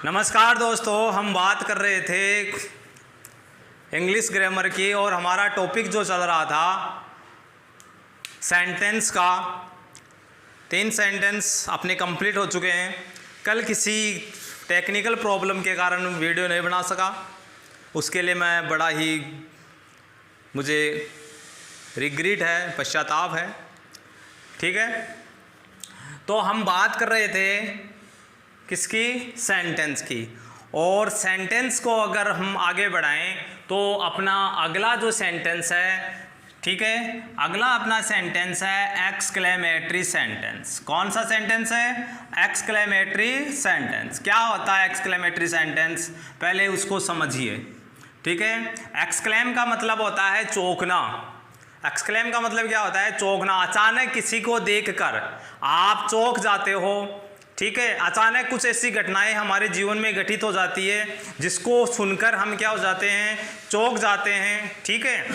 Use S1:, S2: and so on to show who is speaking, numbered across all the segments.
S1: नमस्कार दोस्तों, हम बात कर रहे थे इंग्लिश ग्रामर की और हमारा टॉपिक जो चल रहा था सेंटेंस का। 3 सेंटेंस अपने कंप्लीट हो चुके हैं। कल किसी टेक्निकल प्रॉब्लम के कारण वीडियो नहीं बना सका, उसके लिए मैं बड़ा ही मुझे रिग्रेट है, पश्चाताप है। ठीक है, तो हम बात कर रहे थे किसकी? सेंटेंस की। और सेंटेंस को अगर हम आगे बढ़ाएं तो अपना अगला जो सेंटेंस है, ठीक है, अगला अपना सेंटेंस है एक्सक्लेमेटरी सेंटेंस। कौन सा सेंटेंस है? Exclamatory sentence. क्या होता है एक्सक्लेमेटरी सेंटेंस? पहले उसको समझिए। ठीक है, एक्सक्लेम का मतलब होता है चौंकना। एक्सक्लेम का मतलब क्या होता है? चौंकना। अचानक किसी को देखकर आप चौंक जाते हो। ठीक है, अचानक कुछ ऐसी घटनाएं हमारे जीवन में घटित हो जाती है जिसको सुनकर हम क्या हो जाते हैं? चौंक जाते हैं। ठीक है,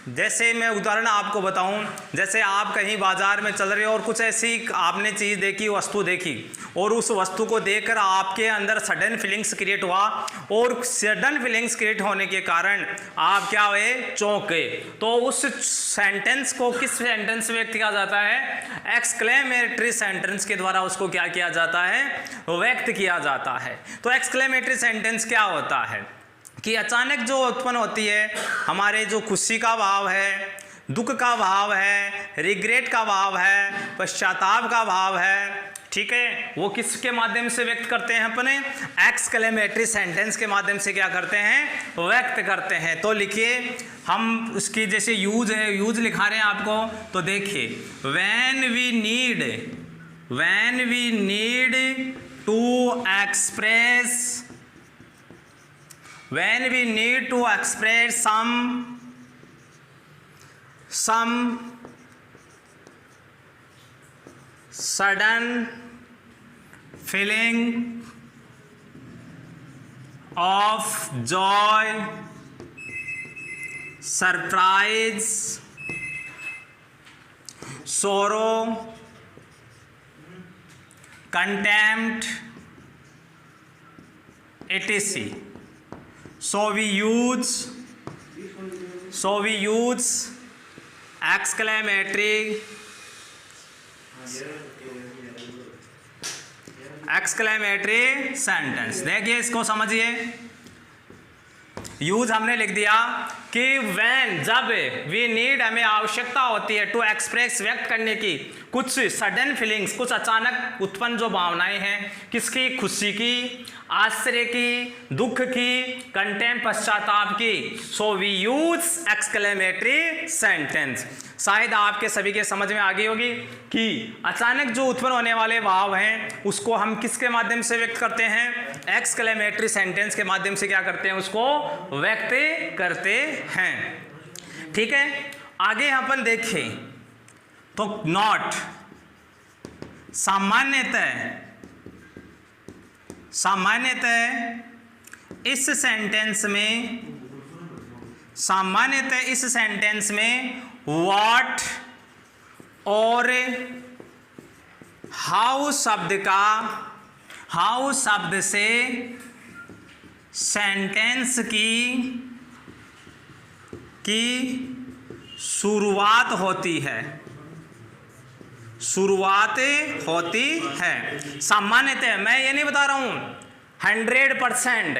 S1: जैसे मैं उदाहरण आपको बताऊं, जैसे आप कहीं बाजार में चल रहे हो और कुछ ऐसी आपने चीज़ देखी, वस्तु देखी, और उस वस्तु को देखकर आपके अंदर सडन फीलिंग्स क्रिएट हुआ, और सडन फीलिंग्स क्रिएट होने के कारण आप क्या हुए? चौंके। तो उस सेंटेंस को किस सेंटेंस में व्यक्त किया जाता है? एक्सक्लेमेटरी सेंटेंस के द्वारा उसको क्या किया जाता है? व्यक्त किया जाता है। तो एक्सक्लेमेटरी सेंटेंस क्या होता है कि अचानक जो उत्पन्न होती है, हमारे जो खुशी का भाव है, दुख का भाव है, रिग्रेट का भाव है, पश्चाताप का भाव है, ठीक है, वो किसके माध्यम से व्यक्त करते हैं? अपने एक्सक्लेमेटरी सेंटेंस के माध्यम से क्या करते हैं? व्यक्त करते हैं। तो लिखिए, हम उसकी जैसे यूज है, यूज लिखा रहे हैं आपको, तो देखिए, when we need to express some sudden feeling of joy, surprise, sorrow, contempt, etc. So we use exclamatory sentence. देखिए, इसको समझिए। यूज हमने लिख दिया कि व्हेन, जब, वी नीड, हमें आवश्यकता होती है, टू एक्सप्रेस, व्यक्त करने की, कुछ सडन फीलिंग्स, कुछ अचानक उत्पन्न जो भावनाएं हैं, किसकी? खुशी की, आश्चर्य की, दुख की, कंटेम्प्ट, पश्चाताप की। So we use exclamatory sentence. शायद आपके सभी के समझ में आ गई होगी कि अचानक जो उत्पन्न होने वाले भाव हैं उसको हम किसके माध्यम से व्यक्त करते हैं? एक्सक्लेमेटरी सेंटेंस के माध्यम से क्या करते हैं? उसको व्यक्त करते हैं। ठीक है, आगे अपन देखें तो नॉट, सामान्यतः इस सेंटेंस में व्हाट और हाउ शब्द से सेंटेंस की शुरुआत होती है। सामान्यतः, मैं ये नहीं बता रहा हूं 100%,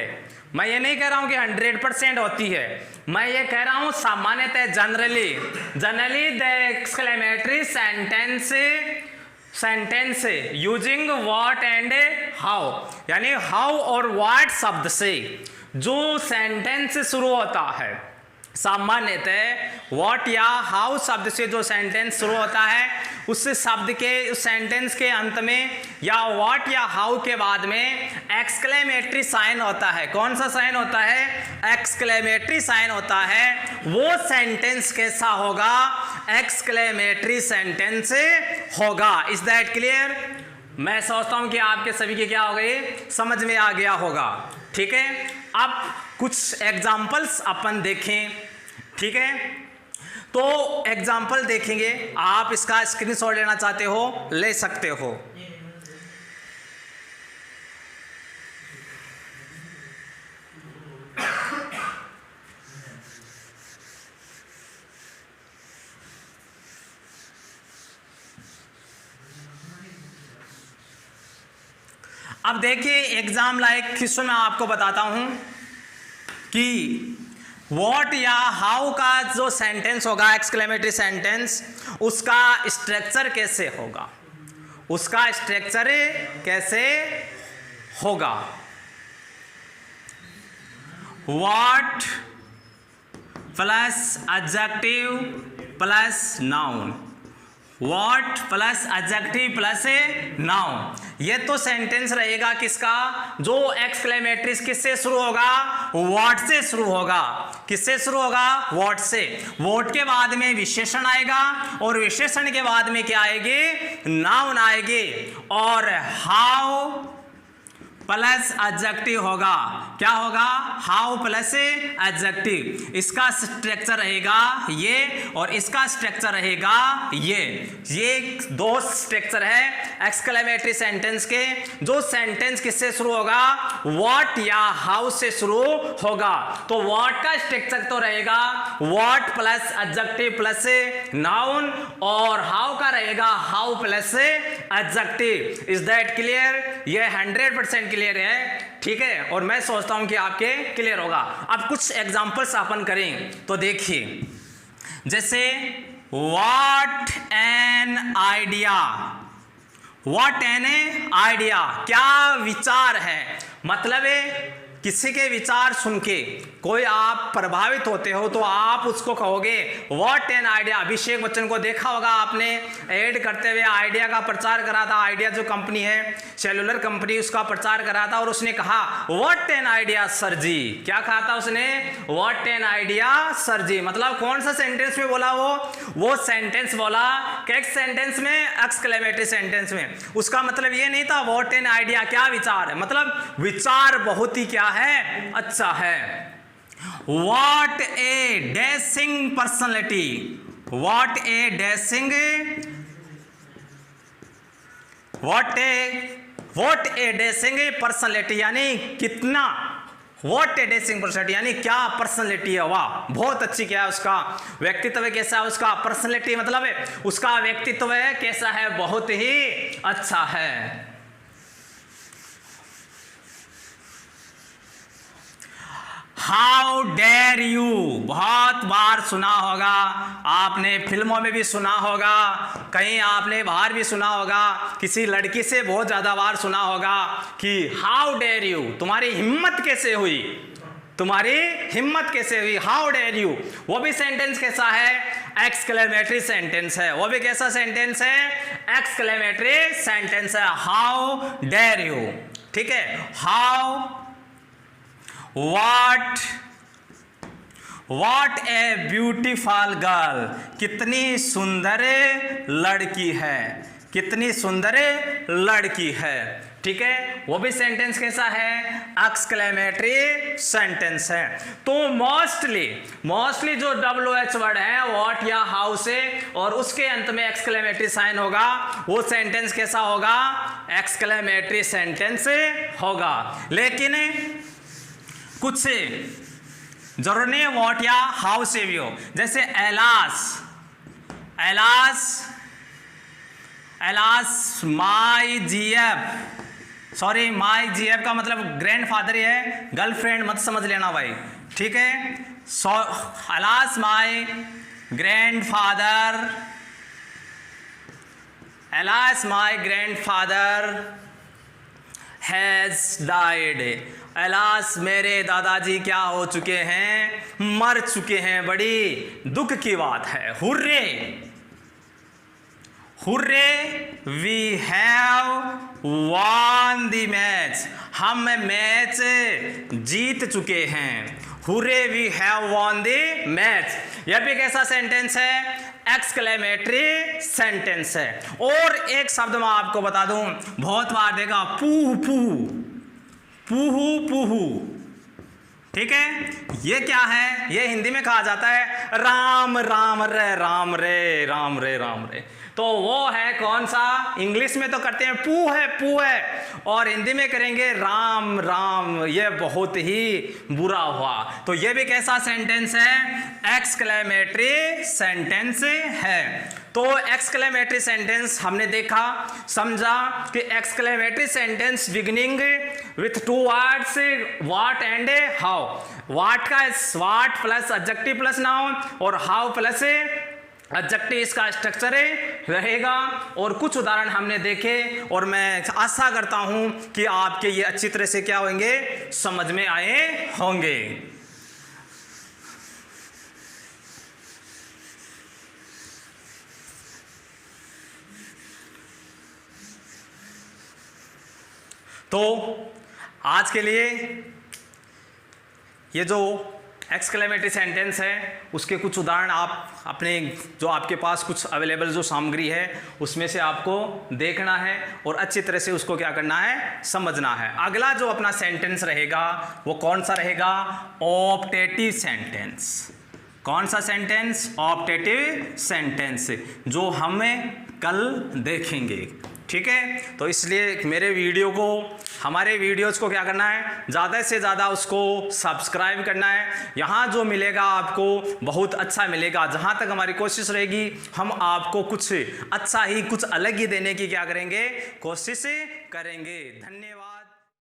S1: मैं ये नहीं कह रहा हूं कि 100% होती है, मैं ये कह रहा हूं सामान्यतः, generally the exclamatory sentence using what and how, यानी हाउ और व्हाट शब्द से जो सेंटेंस शुरू होता है, सामान्यतः व्हाट या हाउ शब्द से जो सेंटेंस शुरू होता है, उस शब्द के, उस सेंटेंस के अंत में या व्हाट या हाउ के बाद में एक्सक्लेमेटरी साइन होता है। कौन सा साइन होता है? एक्सक्लेमेटरी साइन होता है। वो सेंटेंस कैसा होगा? एक्सक्लेमेटरी सेंटेंस होगा। Is that clear? मैं सोचता हूं कि आपके सभी के क्या हो गए? समझ में आ गया होगा। ठीक है, अब कुछ एग्जाम्पल्स अपन देखें। ठीक है, तो एग्जाम्पल देखेंगे, आप इसका स्क्रीनशॉट लेना चाहते हो ले सकते हो। अब देखिए एग्जाम लाइक हिस्सों में आपको बताता हूं कि व्हाट या हाउ का जो सेंटेंस होगा एक्सक्लेमेटरी सेंटेंस, उसका स्ट्रक्चर कैसे होगा, उसका स्ट्रक्चर कैसे होगा। What plus adjective plus noun, what plus adjective plus noun, ये तो सेंटेंस रहेगा किसका, जो एक्सक्लेमेटरी किससे शुरू होगा, व्हाट से शुरू होगा। किससे शुरू होगा, व्हाट से। व्हाट के बाद में विशेषण आएगा और विशेषण के बाद में क्या आएगी, नाउन आएगी। और हाउ प्लस एडजेक्टिव होगा, क्या होगा, हाउ प्लस एडजेक्टिव। इसका स्ट्रक्चर रहेगा ये और इसका स्ट्रक्चर रहेगा ये दो स्ट्रक्चर है एक्सक्लेमेटरी सेंटेंस के। जो सेंटेंस किससे शुरू होगा, व्हाट या हाउ से शुरू होगा। तो व्हाट का स्ट्रक्चर तो रहेगा what plus adjective plus noun, और हाउ का रहेगा how plus adjective. Is that clear? ये 100% क्लियर है, ठीक है। और मैं सोचता हूं कि आपके क्लियर होगा। अब कुछ एग्जांपल्स अपन करें तो देखिए, जैसे what an idea, what an idea, क्या विचार है। मतलब है किसी के विचार सुन के कोई आप प्रभावित होते हो तो आप उसको कहोगे what an idea. Abhishek Bachchan को देखा होगा आपने, ऐड करते हुए आइडिया का प्रचार करा था। आइडिया जो कंपनी है, सेलुलर कंपनी, उसका प्रचार करा था और उसने कहा व्हाट एन आइडिया सर जी। क्या कहा था उसने, व्हाट एन आइडिया सर जी। मतलब कौन सा सेंटेंस में बोला, वो सेंटेंस बोला किस सेंटेंस में, एक्सक्लेमेटरी सेंटेंस में। उसका मतलब ये नहीं था व्हाट एन आइडिया क्या विचार है, मतलब विचार बहुत ही क्या है, अच्छा है। What a dashing personality, what a dashing, what a dashing personality, यानी कितना, what a dashing personality यानी क्या पर्सनैलिटी है, वाह बहुत अच्छी, क्या है उसका व्यक्तित्व कैसा है, उसका पर्सनैलिटी मतलब है उसका व्यक्तित्व है कैसा है, बहुत ही अच्छा है। हाउ डेयर यू, बहुत बार सुना होगा आपने, फिल्मों में भी सुना होगा, कहीं आपने बाहर भी सुना होगा, किसी लड़की से बहुत ज्यादा बार सुना होगा कि हाउ डेयर यू, तुम्हारी हिम्मत कैसे हुई, तुम्हारी हिम्मत कैसे हुई, हाउ डेयर यू। वो भी सेंटेंस कैसा है, एक्सक्लेमेटरी सेंटेंस है। वो भी कैसा सेंटेंस है, एक्सक्लेमेटरी सेंटेंस है, हाउ डेयर यू, ठीक है। How, what a beautiful girl, कितनी सुंदर लड़की है, कितनी सुंदर लड़की है, ठीक है। वो भी सेंटेंस कैसा है, एक्सक्लेमेटरी सेंटेंस है। तो मोस्टली जो WH वर्ड है व्हाट या हाउ से और उसके अंत में एक्सक्लेमेटरी साइन होगा, वो सेंटेंस कैसा होगा, एक्सक्लेमेटरी सेंटेंस होगा। लेकिन कुछ जरूर नहीं व्हाट या हाउ से भी हो, जैसे एलास माई जीएफ का मतलब ग्रैंडफादर ही है, गर्लफ्रेंड मत समझ लेना भाई, ठीक है। Alas my grandfather has died, alas मेरे दादाजी क्या हो चुके हैं, मर चुके हैं, बड़ी दुख की बात है। Hurray we have won the match, हम मैच जीत चुके हैं। Hurray we have won the match, यह भी कैसा सेंटेंस है, एक्सक्लेमेटरी सेंटेंस है। और एक शब्द मैं आपको बता दूं, बहुत बार देखा, पूहू, ठीक है। ये क्या है, ये हिंदी में कहा जाता है राम रे। तो वो है कौन सा, इंग्लिश में तो करते हैं पू है और हिंदी में करेंगे राम, ये बहुत ही बुरा हुआ। तो ये भी कैसा सेंटेंस है, एक्सक्लेमेटरी सेंटेंस है। तो एक्सक्लेमेटरी सेंटेंस हमने देखा, समझा कि exclamatory sentence beginning with two words what and how. What का what plus adjective plus noun और हाउ प्लस एडजेक्टिव इसका स्ट्रक्चर रहेगा। और कुछ उदाहरण हमने देखे और मैं आशा करता हूं कि आपके ये अच्छी तरह से क्या होंगे, समझ में आए होंगे। तो आज के लिए ये जो एक्सक्लेमेटरी सेंटेंस है उसके कुछ उदाहरण आप अपने जो आपके पास कुछ अवेलेबल जो सामग्री है उसमें से आपको देखना है और अच्छी तरह से उसको क्या करना है, समझना है। अगला जो अपना सेंटेंस रहेगा वो कौन सा रहेगा, ऑप्टेटिव सेंटेंस। कौन सा सेंटेंस, ऑप्टेटिव सेंटेंस, जो हमें कल देखेंगे। ठीक है, तो इसलिए मेरे वीडियो को, हमारे वीडियोस को क्या करना है, ज़्यादा से ज़्यादा उसको सब्सक्राइब करना है। यहाँ जो मिलेगा आपको बहुत अच्छा मिलेगा। जहाँ तक हमारी कोशिश रहेगी हम आपको कुछ अच्छा ही, कुछ अलग ही देने की क्या करेंगे, कोशिश करेंगे। धन्यवाद।